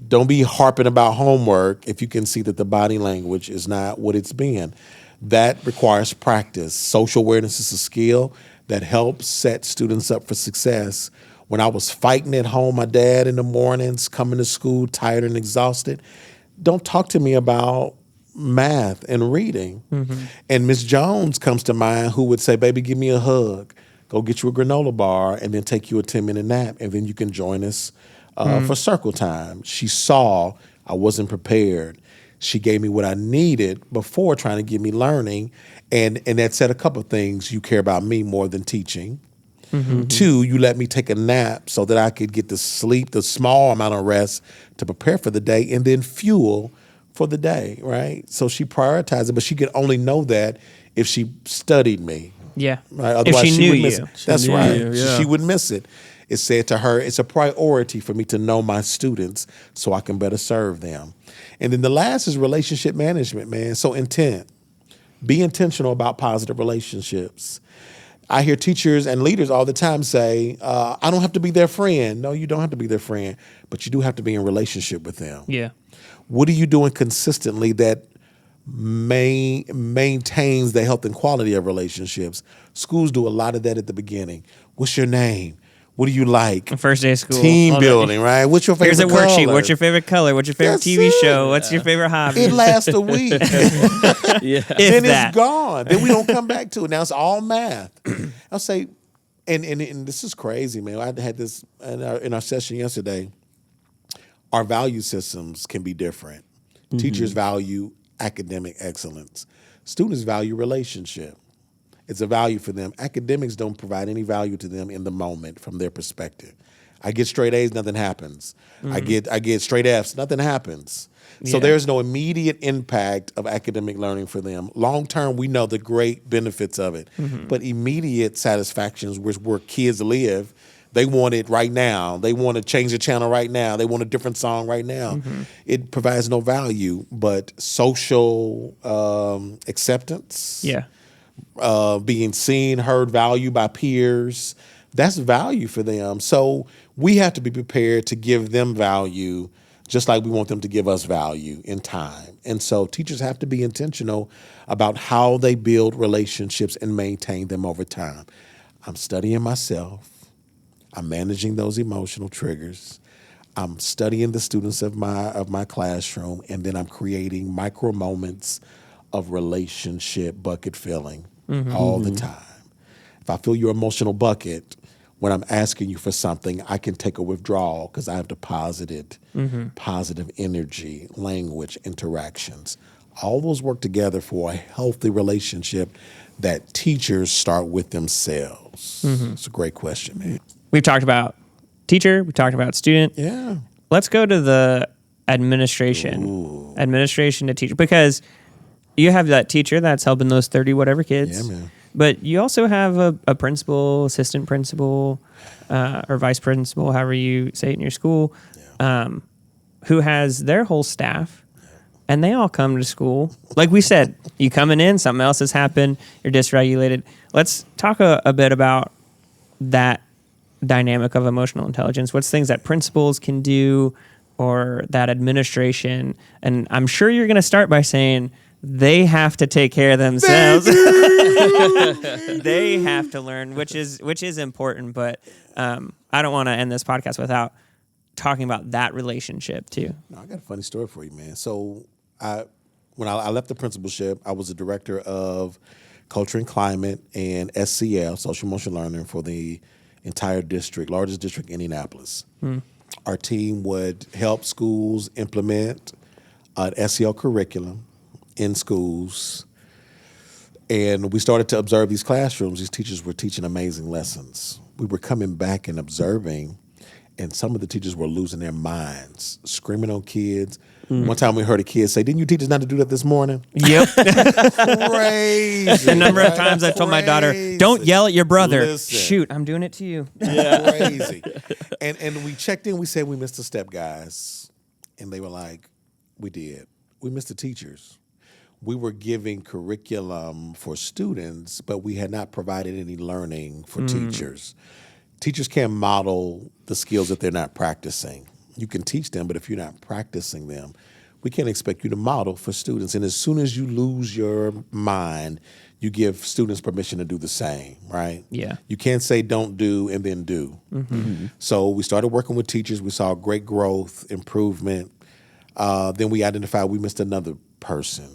C: Don't be harping about homework if you can see that the body language is not what it's been. That requires practice. Social awareness is a skill that helps set students up for success. When I was fighting at home, my dad in the mornings, coming to school tired and exhausted, don't talk to me about math and reading. And Miss Jones comes to mind, who would say, baby, give me a hug. Go get you a granola bar and then take you a 10-minute nap, and then you can join us for circle time. She saw I wasn't prepared. She gave me what I needed before trying to give me learning. And that said a couple of things. You care about me more than teaching. 2, you let me take a nap so that I could get the sleep, the small amount of rest to prepare for the day, and then fuel for the day, right? So she prioritized it, but she could only know that if she studied me.
A: Yeah.
C: Right? Otherwise,
A: if she knew
C: would miss
A: you.
C: it. That's
B: knew
C: right.
B: you, yeah.
C: She would miss it. It said to her, it's a priority for me to know my students so I can better serve them. And then the last is relationship management, man. So intent. Be intentional about positive relationships. I hear teachers and leaders all the time say, I don't have to be their friend. No, you don't have to be their friend, but you do have to be in relationship with them.
A: Yeah.
C: What are you doing consistently that maintains the health and quality of relationships? Schools do a lot of that at the beginning. What's your name? What do you like?
A: First day of school.
C: Team building, right? What's your favorite
A: Here's a
C: color?
A: worksheet. What's your favorite color? What's your favorite
C: That's
A: TV
C: it.
A: show? What's your favorite hobby?
C: It lasts a week.
B: Yeah.
A: If
C: Then
A: that.
C: it's gone. Then we don't come back to it. Now it's all math. I'll say, and this is crazy, man. I had this in our session yesterday. Our value systems can be different. Teachers value academic excellence. Students value relationship. It's a value for them. Academics don't provide any value to them in the moment from their perspective. I get straight A's, nothing happens. I get straight F's, nothing happens. So there's no immediate impact of academic learning for them. Long term, we know the great benefits of it. But immediate satisfactions, where kids live, they want it right now. They want to change the channel right now. They want a different song right now. It provides no value, but social acceptance, being seen, heard, valued by peers, that's value for them. So we have to be prepared to give them value just like we want them to give us value in time. And so teachers have to be intentional about how they build relationships and maintain them over time. I'm studying myself. I'm managing those emotional triggers. I'm studying the students of my classroom, and then I'm creating micro moments of relationship bucket filling all the time. If I fill your emotional bucket, when I'm asking you for something, I can take a withdrawal because I have deposited positive energy, language, interactions. All those work together for a healthy relationship that teachers start with themselves. It's a great question, man.
A: We've talked about teacher. We talked about student.
C: Yeah.
A: Let's go to the administration. Administration to teacher. Because you have that teacher that's helping those 30 whatever kids.
C: Yeah, man.
A: But you also have a principal, assistant principal, or vice principal, however you say it in your school, who has their whole staff, and they all come to school. Like we said, you coming in, something else has happened, you're dysregulated. Let's talk a bit about that dynamic of emotional intelligence. What's things that principals can do, or that administration? And I'm sure you're going to start by saying they have to take care of themselves. They have to learn, which is important. But I don't want to end this podcast without talking about that relationship too.
C: No, I got a funny story for you, man. So when I left the principalship, I was the director of culture and climate and SCL, social emotional learning, for the entire district, largest district in Indianapolis. Our team would help schools implement an SEL curriculum in schools. And we started to observe these classrooms. These teachers were teaching amazing lessons. We were coming back and observing, and some of the teachers were losing their minds, screaming on kids, One time we heard a kid say, "Didn't you teach us not to do that this morning?"
A: Yep.
C: Crazy.
A: The number of times I've told my daughter, "Don't yell at your brother."
C: Listen.
A: Shoot, I'm doing it to you.
C: Crazy. And we checked in. We said we missed a step, guys, and they were like, "We did. We missed the teachers. We were giving curriculum for students, but we had not provided any learning for teachers. Teachers can't model the skills that they're not practicing. You can teach them, but if you're not practicing them, we can't expect you to model for students. And as soon as you lose your mind, you give students permission to do the same, right?
A: Yeah.
C: You can't say don't do and then do. So we started working with teachers. We saw great growth, improvement. Then we identified we missed another person,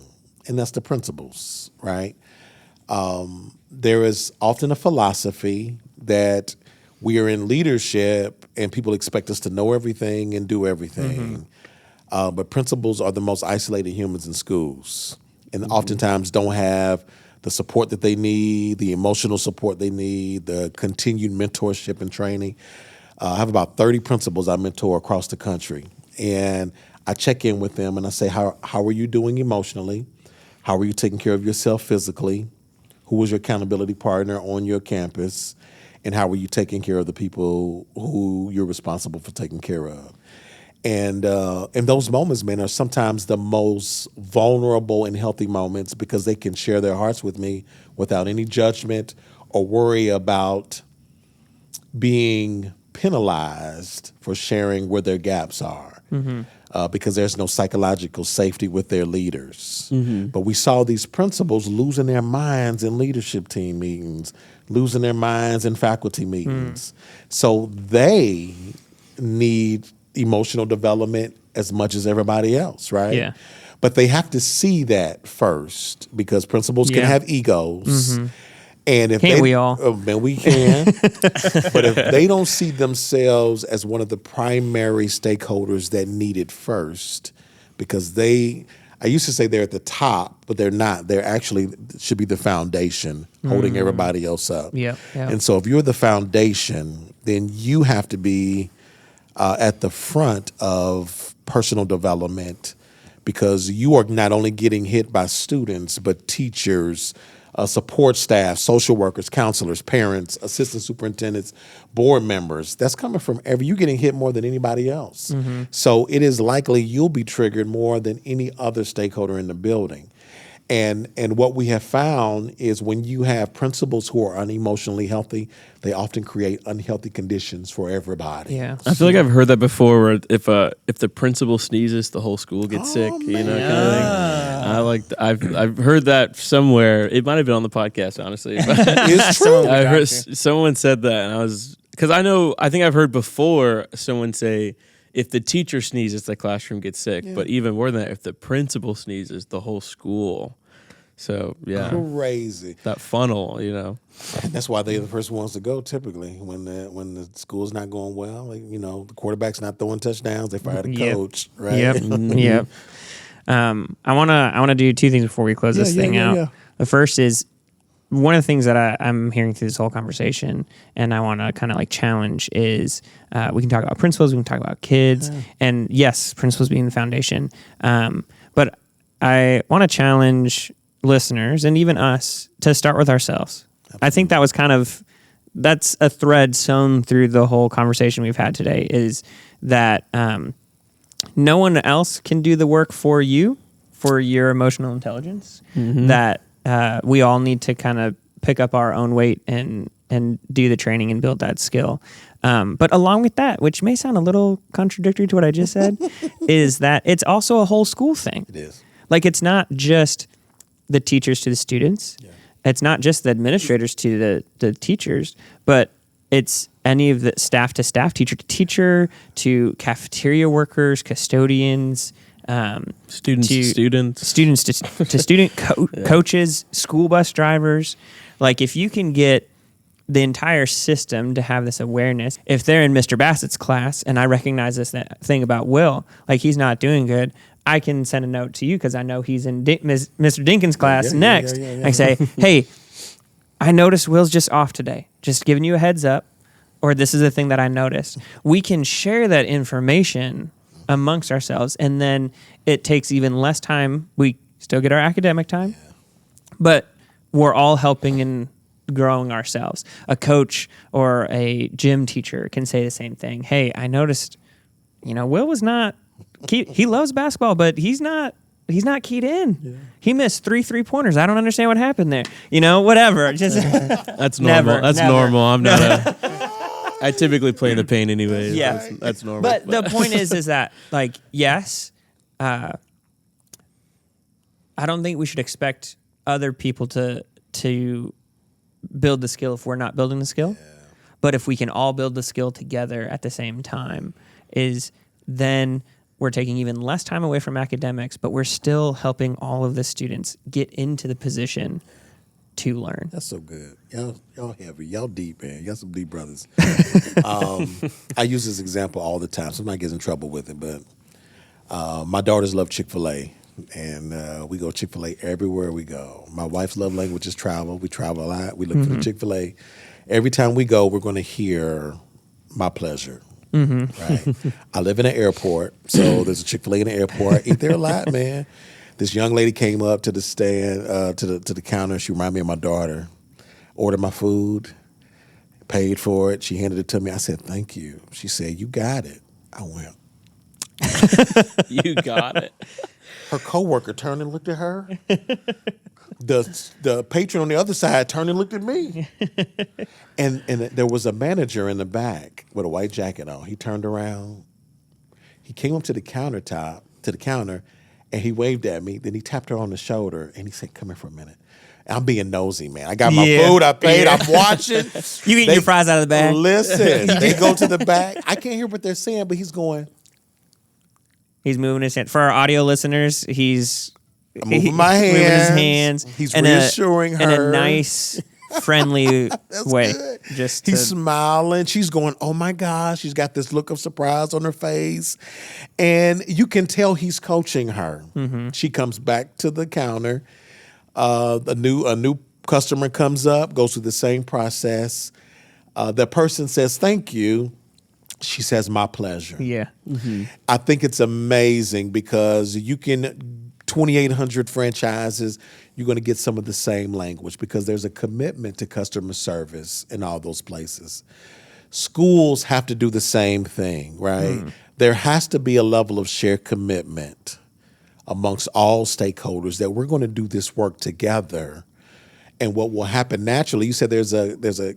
C: and that's the principals, right? There is often a philosophy that we are in leadership and people expect us to know everything and do everything. But principals are the most isolated humans in schools and oftentimes don't have the support that they need, the emotional support they need, the continued mentorship and training. I have about 30 principals I mentor across the country. And I check in with them and I say, how are you doing emotionally? How are you taking care of yourself physically? Who is your accountability partner on your campus? And how are you taking care of the people who you're responsible for taking care of? And those moments, man, are sometimes the most vulnerable and healthy moments because they can share their hearts with me without any judgment or worry about being penalized for sharing where their gaps are. Because there's no psychological safety with their leaders. But we saw these principals losing their minds in leadership team meetings, losing their minds in faculty meetings. So they need emotional development as much as everybody else, right?
A: Yeah.
C: But they have to see that first because principals can have egos. And if
A: Can't
C: they,
A: we all?
C: Man, we can. But if they don't see themselves as one of the primary stakeholders that need it first, because I used to say they're at the top, but they're not. They're actually should be the foundation holding everybody else up.
A: Yep.
C: And so if you're the foundation, then you have to be at the front of personal development because you are not only getting hit by students, but teachers, support staff, social workers, counselors, parents, assistant superintendents, board members. That's coming from you're getting hit more than anybody else. So it is likely you'll be triggered more than any other stakeholder in the building. And what we have found is when you have principals who are unemotionally healthy, they often create unhealthy conditions for everybody.
A: Yeah.
B: I feel like I've heard that before, where if the principal sneezes, the whole school gets sick. You know, kind of thing. I've heard that somewhere. It might have been on the podcast, honestly. But
C: It's true.
B: I heard someone said that, and I think I've heard before someone say, if the teacher sneezes, the classroom gets sick. But even more than that, if the principal sneezes, the whole school. So, yeah.
C: Crazy.
B: That funnel, you know.
C: And that's why they're the first ones to go typically when the school's not going well. Like, the quarterback's not throwing touchdowns, they fire the coach, right?
A: Yep. I wanna do two things before we close this thing out.
C: Yeah.
A: The first is one of the things that I'm hearing through this whole conversation, and I want to kind of like challenge is we can talk about principals, we can talk about kids, and yes, principals being the foundation. But I want to challenge listeners and even us to start with ourselves. Absolutely. I think that was that's a thread sewn through the whole conversation we've had today is that no one else can do the work for you, for your emotional intelligence, that we all need to kind of pick up our own weight and do the training and build that skill. But along with that, which may sound a little contradictory to what I just said, is that it's also a whole school thing.
C: It is.
A: Like it's not just the teachers to the students. Yeah. It's not just the administrators to the teachers, but it's any of the staff to staff, teacher to teacher, to cafeteria workers, custodians,
B: students to
A: student coaches, school bus drivers. Like if you can get the entire system to have this awareness, if they're in Mr. Bassett's class and I recognize this thing about Will, like he's not doing good, I can send a note to you because I know he's in Mr. Dinkins' class next. I say, hey, I noticed Will's just off today. Just giving you a heads up, or this is a thing that I noticed. We can share that information amongst ourselves. And then it takes even less time. We still get our academic time, but we're all helping in growing ourselves. A coach or a gym teacher can say the same thing. Hey, I noticed, Will was not he loves basketball, but he's not keyed in. Yeah. He missed 3 3-pointers. I don't understand what happened there. Whatever. Just
B: that's normal. That's
A: never.
B: Normal. I'm not I typically play in the paint anyways.
A: Yeah.
B: That's normal.
A: But the point is that, like, yes, I don't think we should expect other people to build the skill if we're not building the skill. Yeah. But if we can all build the skill together at the same time, then we're taking even less time away from academics, but we're still helping all of the students get into the position to learn.
C: That's so good. Y'all heavy. Y'all deep, man. Y'all some deep brothers. I use this example all the time. Sometimes I get in trouble with it, but my daughters love Chick-fil-A, and we go Chick-fil-A everywhere we go. My wife's love language is travel. We travel a lot. We look for the Chick-fil-A. Every time we go, we're going to hear my pleasure. Right. I live in an airport, so there's a Chick-fil-A in the airport. I eat there a lot, man. This young lady came up to the stand, to the counter. She reminded me of my daughter. Ordered my food, paid for it. She handed it to me. I said, "Thank you." She said, "You got it." I went,
B: "You got it."
C: Her coworker turned and looked at her. The patron on the other side turned and looked at me. And there was a manager in the back with a white jacket on. He turned around. He came up to the counter, and he waved at me. Then he tapped her on the shoulder, and he said, "Come here for a minute." I'm being nosy, man. I got my food. I paid. I'm watching.
A: You eating your fries out of the bag?
C: Listen, they go to the back. I can't hear what they're saying, but he's going.
A: He's moving his hand. For our audio listeners, he's
C: moving my hands.
A: Moving his hands.
C: He's reassuring her
A: in a nice, friendly way.
C: Good.
A: He's
C: smiling. She's going, "Oh my gosh!" She's got this look of surprise on her face, and you can tell he's coaching her. Mm-hmm. She comes back to the counter. A new customer comes up, goes through the same process. The person says, "Thank you." She says, "My pleasure."
A: Yeah. Mm-hmm.
C: I think it's amazing because 2,800 franchises, you're going to get some of the same language because there's a commitment to customer service in all those places. Schools have to do the same thing, right? There has to be a level of shared commitment amongst all stakeholders that we're going to do this work together. And what will happen naturally, you said there's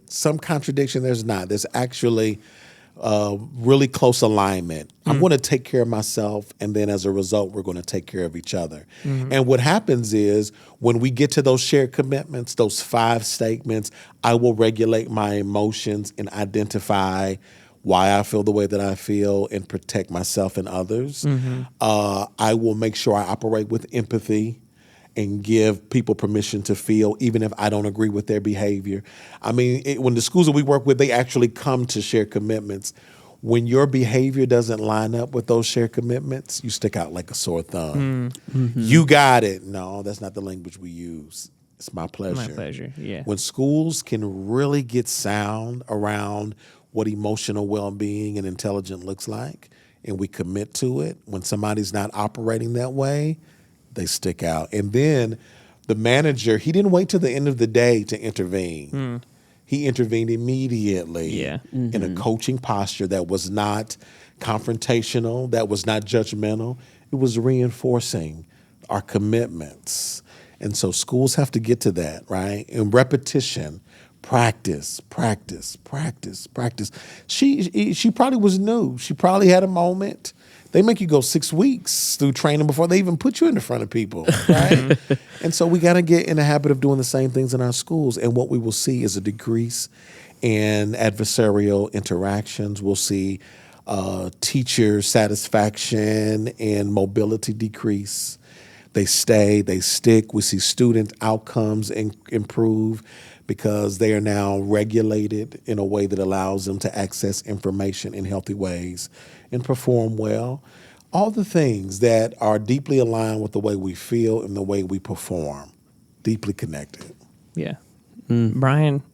C: some contradiction. There's not. There's actually really close alignment. I'm going to take care of myself, and then as a result, we're going to take care of each other. Mm-hmm. And what happens is when we get to those shared commitments, those 5 statements, I will regulate my emotions and identify why I feel the way that I feel and protect myself and others. Mm-hmm. I will make sure I operate with empathy and give people permission to feel, even if I don't agree with their behavior. I mean, when the schools that we work with, they actually come to share commitments. When your behavior doesn't line up with those shared commitments, you stick out like a sore thumb. Mm-hmm. You got it. No, that's not the language we use. It's my pleasure.
A: My pleasure, yeah.
C: When schools can really get sound around what emotional well-being and intelligence looks like, and we commit to it, when somebody's not operating that way, they stick out. And then the manager, he didn't wait till the end of the day to intervene. He intervened immediately in a coaching posture that was not confrontational, that was not judgmental. It was reinforcing our commitments. And so schools have to get to that, right? And repetition, practice. She probably was new. She probably had a moment. They make you go 6 weeks through training before they even put you in the front of people, right? And so we got to get in the habit of doing the same things in our schools. And what we will see is a decrease in adversarial interactions. We'll see teacher satisfaction and mobility decrease. They stay, they stick. We see student outcomes improve because they are now regulated in a way that allows them to access information in healthy ways and perform well. All the things that are deeply aligned with the way we feel and the way we perform, deeply connected.
A: Yeah. Brian,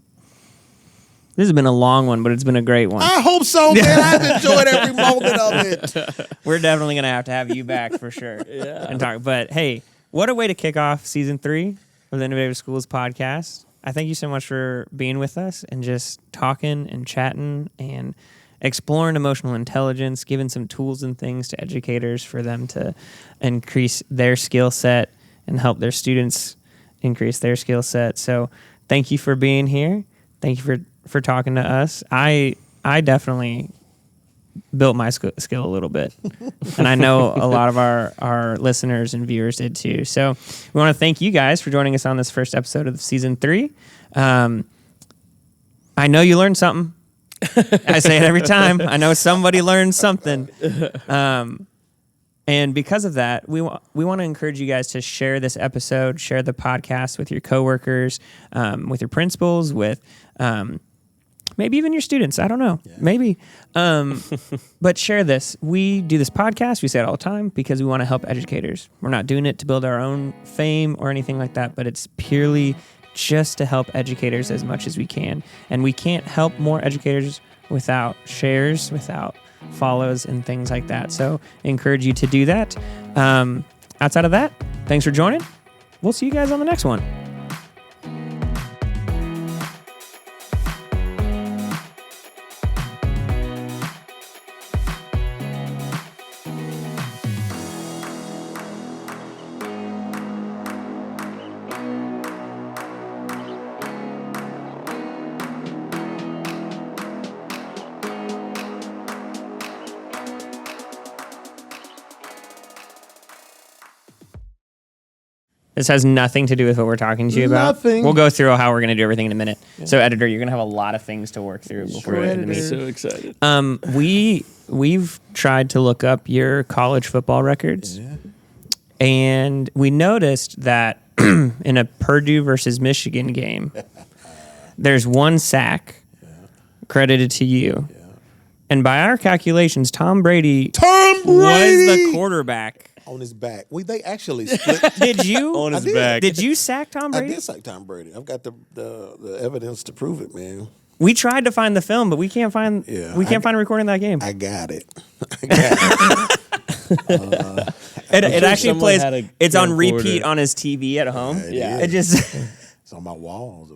A: This has been a long one, but it's been a great one.
C: I hope so, man. I've enjoyed every moment of it.
A: We're definitely going to have you back for sure and talk. But hey, what a way to kick off season 3 of the Innovative Schools podcast. I thank you so much for being with us and just talking and chatting and exploring emotional intelligence, giving some tools and things to educators for them to increase their skill set and help their students increase their skill set. So thank you for being here. Thank you for talking to us. I definitely built my skill a little bit. And I know a lot of our listeners and viewers did too. So we want to thank you guys for joining us on this first episode of season 3. I know you learned something. I say it every time. I know somebody learned something. And because of that, we want to encourage you guys to share this episode, share the podcast with your coworkers, with your principals, with maybe even your students. I don't know. Yeah. Maybe. But share this. We do this podcast. We say it all the time because we want to help educators. We're not doing it to build our own fame or anything like that, but it's purely just to help educators as much as we can. And we can't help more educators without shares, without follows and things like that. So I encourage you to do that. Outside of that, thanks for joining. We'll see you guys on the next one. This has nothing to do with what we're talking to you about.
C: Nothing.
A: We'll go through how we're going to do everything in a minute. Yeah. So, editor, you're going to have a lot of things to work through before we get to the meeting.
B: So excited.
A: We've tried to look up your college football records, and we noticed that in a Purdue versus Michigan game, there's 1 sack credited to you. Yeah. And by our calculations, Tom Brady was the quarterback.
C: On his back. They actually split.
A: Did you?
B: On his back.
A: Did you sack Tom Brady?
C: I did sack Tom Brady. I've got the evidence to prove it, man.
A: We tried to find the film, but we can't find a recording of that game.
C: I got it.
A: It actually plays. It's on repeat on his TV at home.
C: Yeah.
A: It just
C: it's on my walls.